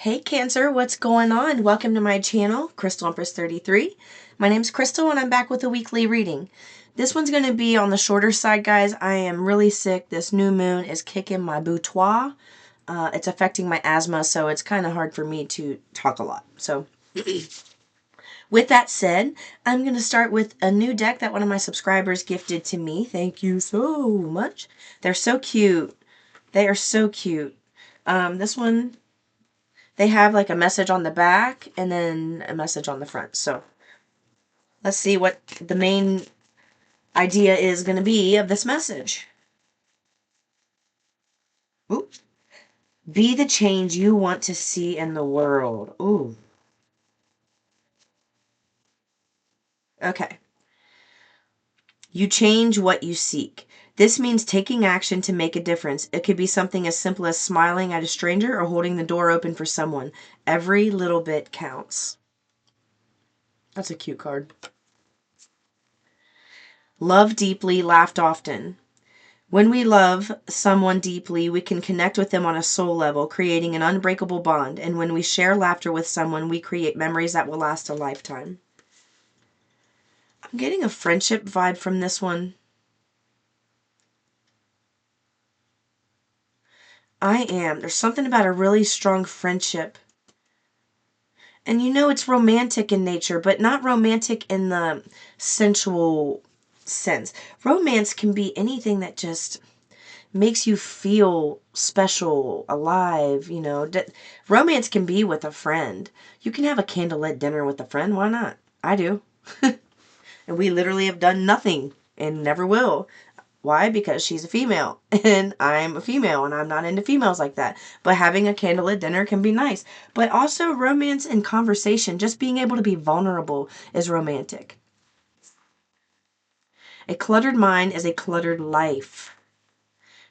Hey Cancer, what's going on? Welcome to my channel, Crystal Empress 33. My name's Crystal and I'm back with a weekly reading. This one's going to be on the shorter side, guys. I am really sick. This new moon is kicking my boudoir. It's affecting my asthma, so it's kind of hard for me to talk a lot. So, with that said, I'm going to start with a new deck that one of my subscribers gifted to me. Thank you so much. They're so cute. They are so cute. This one, they have like a message on the back and then a message on the front. So let's see what the main idea is going to be of this message. Ooh. Be the change you want to see in the world. Ooh. Okay. You change what you seek. This means taking action to make a difference. It could be something as simple as smiling at a stranger or holding the door open for someone. Every little bit counts. That's a cute card. Love deeply, laughed often. When we love someone deeply, we can connect with them on a soul level, creating an unbreakable bond. And when we share laughter with someone, we create memories that will last a lifetime. I'm getting a friendship vibe from this one. I am. There's something about a really strong friendship. And you know it's romantic in nature, but not romantic in the sensual sense. Romance can be anything that just makes you feel special, alive, you know. Romance can be with a friend. You can have a candlelit dinner with a friend. Why not? I do. And we literally have done nothing and never will. Why? Because she's a female and I'm a female and I'm not into females like that. But having a candlelit dinner can be nice. But also romance and conversation, just being able to be vulnerable is romantic. A cluttered mind is a cluttered life.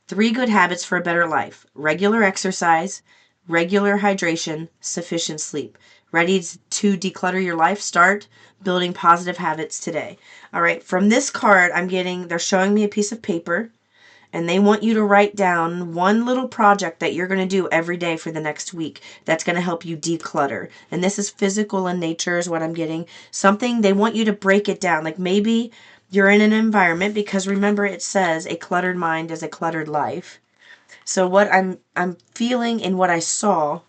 3 good habits for a better life. Regular exercise, regular hydration, sufficient sleep. Ready to declutter your life? Start building positive habits today. All right, from this card, they're showing me a piece of paper, and they want you to write down one little project that you're going to do every day for the next week that's going to help you declutter. And this is physical in nature is what I'm getting. Something, they want you to break it down. Like maybe you're in an environment, because remember it says a cluttered mind is a cluttered life. So what I'm feeling and what I saw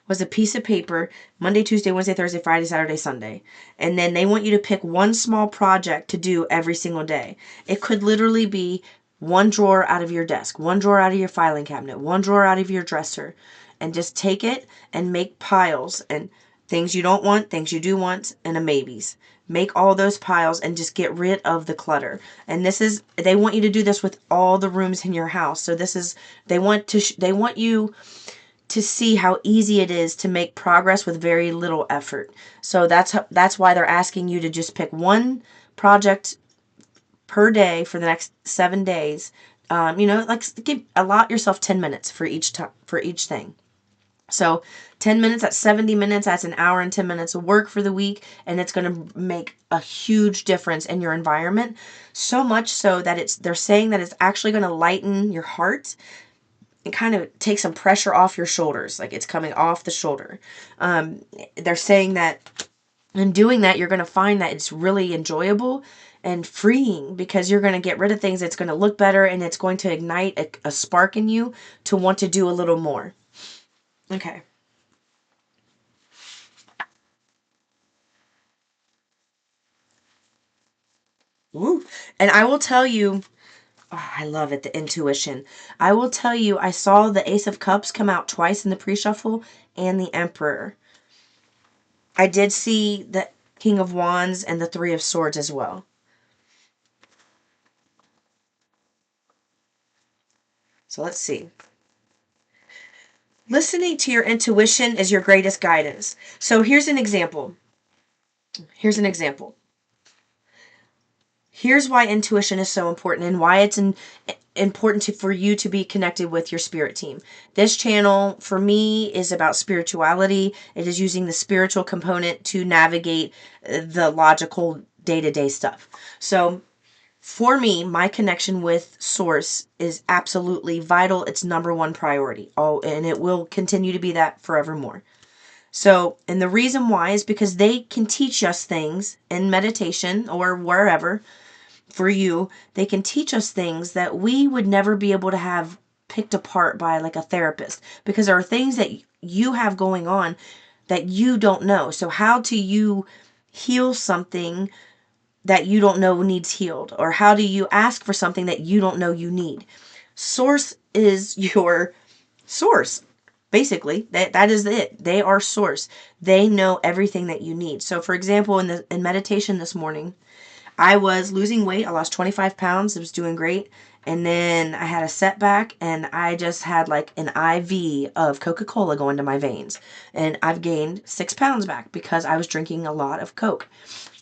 was a piece of paper, Monday, Tuesday, Wednesday, Thursday, Friday, Saturday, Sunday. And then they want you to pick one small project to do every single day. It could literally be one drawer out of your desk, one drawer out of your filing cabinet, one drawer out of your dresser, and just take it and make piles and things you don't want, things you do want, and a maybes. Make all those piles and just get rid of the clutter. And they want you to do this with all the rooms in your house. So they want you to see how easy it is to make progress with very little effort. So that's why they're asking you to just pick one project per day for the next 7 days. Allot yourself 10 minutes for each thing. So 10 minutes, that's 70 minutes, that's an hour and 10 minutes of work for the week, and it's going to make a huge difference in your environment. So much so that they're saying that it's actually going to lighten your heart and kind of take some pressure off your shoulders, like it's coming off the shoulder. They're saying that in doing that, you're going to find that it's really enjoyable and freeing, because you're going to get rid of things. It's going to look better, and it's going to ignite a spark in you to want to do a little more. Okay. Woo. And I will tell you, oh, I love it, the intuition. I will tell you, I saw the Ace of Cups come out twice in the pre-shuffle and the Emperor. I did see the King of Wands and the Three of Swords as well. So let's see. Listening to your intuition is your greatest guidance. So here's an example. Here's why intuition is so important and why it's important for you to be connected with your spirit team. This channel, for me, is about spirituality. It is using the spiritual component to navigate the logical day-to-day stuff. So For me, my connection with source is absolutely vital. It's number one priority. Oh, and it will continue to be that forevermore. So, and the reason why is because they can teach us things in meditation or wherever for you. They can teach us things that we would never be able to have picked apart by like a therapist, because there are things that you have going on that you don't know. So how do you heal something that you don't know needs healed? Or how do you ask for something that you don't know you need? Source is your source. Basically, that is it. They are source. They know everything that you need. So for example, in meditation this morning, I was losing weight. I lost 25 pounds. It was doing great. And then I had a setback and I just had like an IV of Coca-Cola going to my veins. And I've gained 6 pounds back because I was drinking a lot of Coke.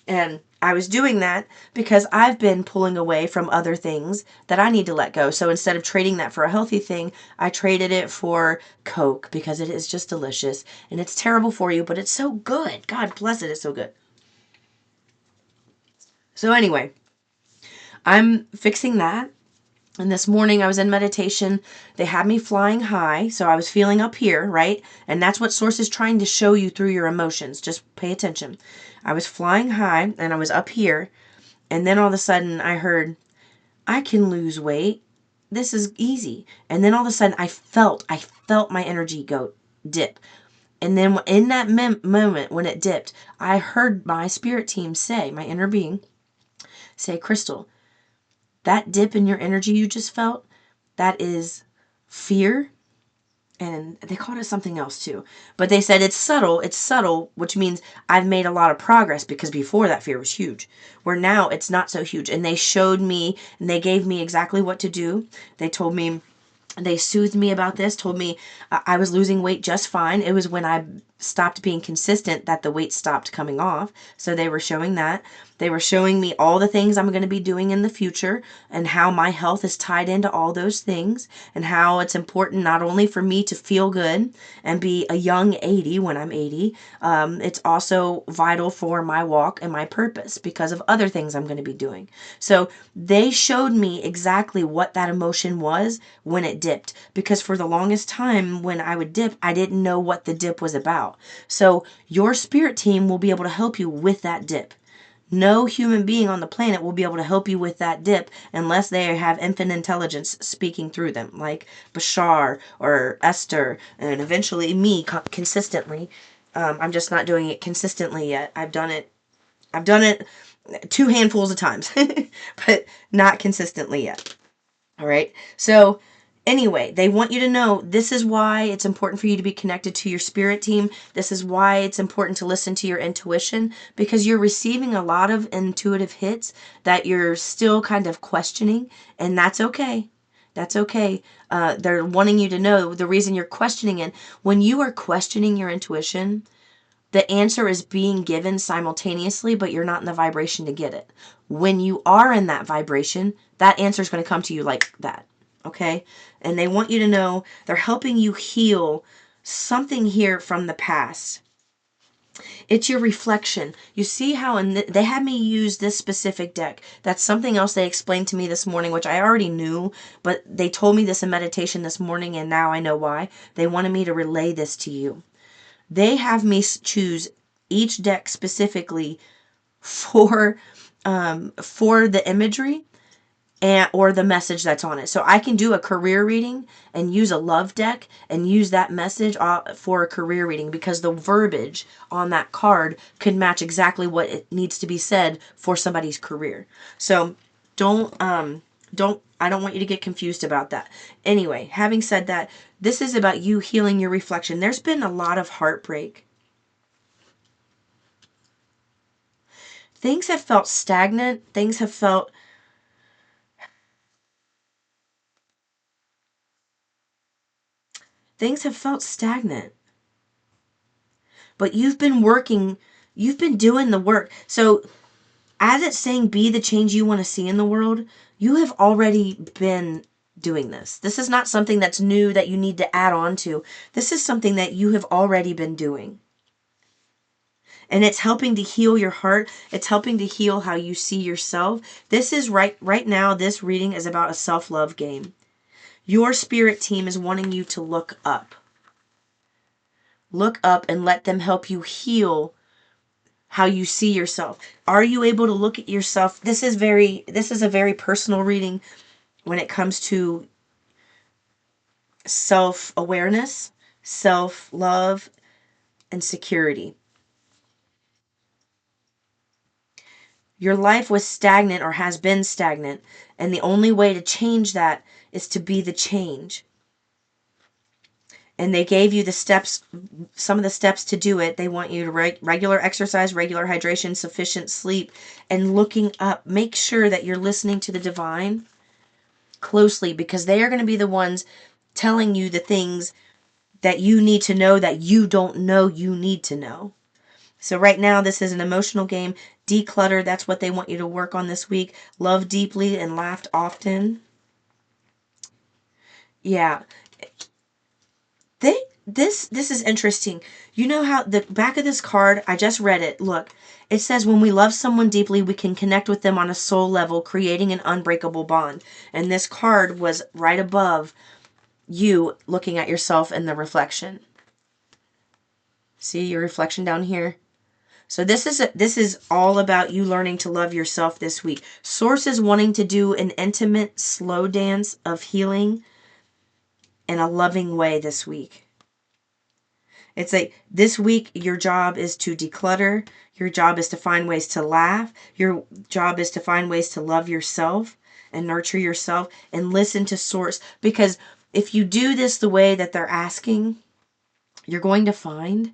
And I was doing that because I've been pulling away from other things that I need to let go. So instead of trading that for a healthy thing, I traded it for Coke because it is just delicious and it's terrible for you, but it's so good. God bless it. It's so good. So anyway, I'm fixing that. And this morning I was in meditation. They had me flying high. So I was feeling up here, right? And that's what Source is trying to show you through your emotions. Just pay attention. I was flying high and I was up here. And then all of a sudden I heard, I can lose weight. This is easy. And then all of a sudden I felt my energy go dip. And then in that moment when it dipped, I heard my spirit team say, my inner being, say, Crystal, that dip in your energy you just felt, that is fear. And they called it something else too. But they said it's subtle, which means I've made a lot of progress, because before that fear was huge, where now it's not so huge. And they showed me and they gave me exactly what to do. They told me, they soothed me about this, told me I was losing weight just fine. It was when I stopped being consistent that the weight stopped coming off. So they were showing that. They were showing me all the things I'm going to be doing in the future and how my health is tied into all those things, and how it's important not only for me to feel good and be a young 80 when I'm 80, it's also vital for my walk and my purpose because of other things I'm going to be doing. So they showed me exactly what that emotion was when it dipped, because for the longest time when I would dip, I didn't know what the dip was about. So your spirit team will be able to help you with that dip. No human being on the planet will be able to help you with that dip unless they have infinite intelligence speaking through them, like Bashar or Esther, and eventually me consistently. I'm just not doing it consistently yet. I've done it 2 handfuls of times, but not consistently yet. All right. So anyway, they want you to know this is why it's important for you to be connected to your spirit team. This is why it's important to listen to your intuition, because you're receiving a lot of intuitive hits that you're still kind of questioning, and that's okay. That's okay. They're wanting you to know the reason you're questioning it. When you are questioning your intuition, the answer is being given simultaneously, but you're not in the vibration to get it. When you are in that vibration, that answer is going to come to you like that. Okay? And they want you to know they're helping you heal something here from the past. It's your reflection. You see how they had me use this specific deck. That's something else they explained to me this morning, which I already knew, but they told me this in meditation this morning, and now I know why. They wanted me to relay this to you. They have me choose each deck specifically for the imagery or the message that's on it. So I can do a career reading and use a love deck and use that message for a career reading, because the verbiage on that card could match exactly what it needs to be said for somebody's career. So I don't want you to get confused about that. Anyway, having said that, this is about you healing your reflection. There's been a lot of heartbreak. Things have felt stagnant. Things have felt stagnant. But you've been working, you've been doing the work. So as it's saying, be the change you want to see in the world, you have already been doing this. This is not something that's new that you need to add on to. This is something that you have already been doing. And it's helping to heal your heart. It's helping to heal how you see yourself. This is right now, this reading is about a self-love game. Your spirit team is wanting you to look up. Look up and let them help you heal how you see yourself. Are you able to look at yourself? This is a very personal reading when it comes to self-awareness, self-love, and security. Your life was stagnant or has been stagnant, and the only way to change that is to be the change. And they gave you the steps, some of the steps to do it. They want you to regular exercise, regular hydration, sufficient sleep, and looking up. Make sure that you're listening to the divine closely, because they are going to be the ones telling you the things that you need to know that you don't know you need to know. So right now, this is an emotional game. Declutter, that's what they want you to work on this week. Love deeply and laughed often. Yeah. This is interesting. You know how the back of this card, I just read it. Look, it says when we love someone deeply, we can connect with them on a soul level, creating an unbreakable bond. And this card was right above you looking at yourself in the reflection. See your reflection down here? So this is all about you learning to love yourself this week. Source is wanting to do an intimate, slow dance of healing in a loving way this week. It's like this week, your job is to declutter. Your job is to find ways to laugh. Your job is to find ways to love yourself and nurture yourself and listen to Source. Because if you do this the way that they're asking, you're going to find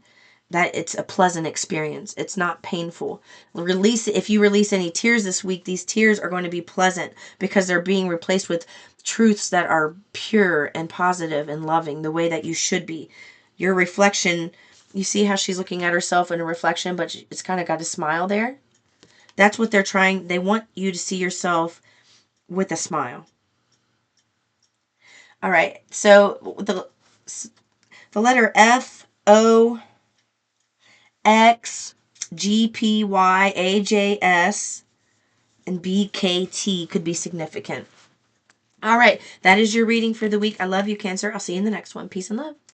that it's a pleasant experience. It's not painful. If you release any tears this week, these tears are going to be pleasant because they're being replaced with truths that are pure and positive and loving, the way that you should be. Your reflection, you see how she's looking at herself in a reflection, but it's kind of got a smile there. That's what they're trying. They want you to see yourself with a smile. All right. So the letter F, O, X, G, P, Y, A, J, S, and B, K, T could be significant. All right. That is your reading for the week. I love you, Cancer. I'll see you in the next one. Peace and love.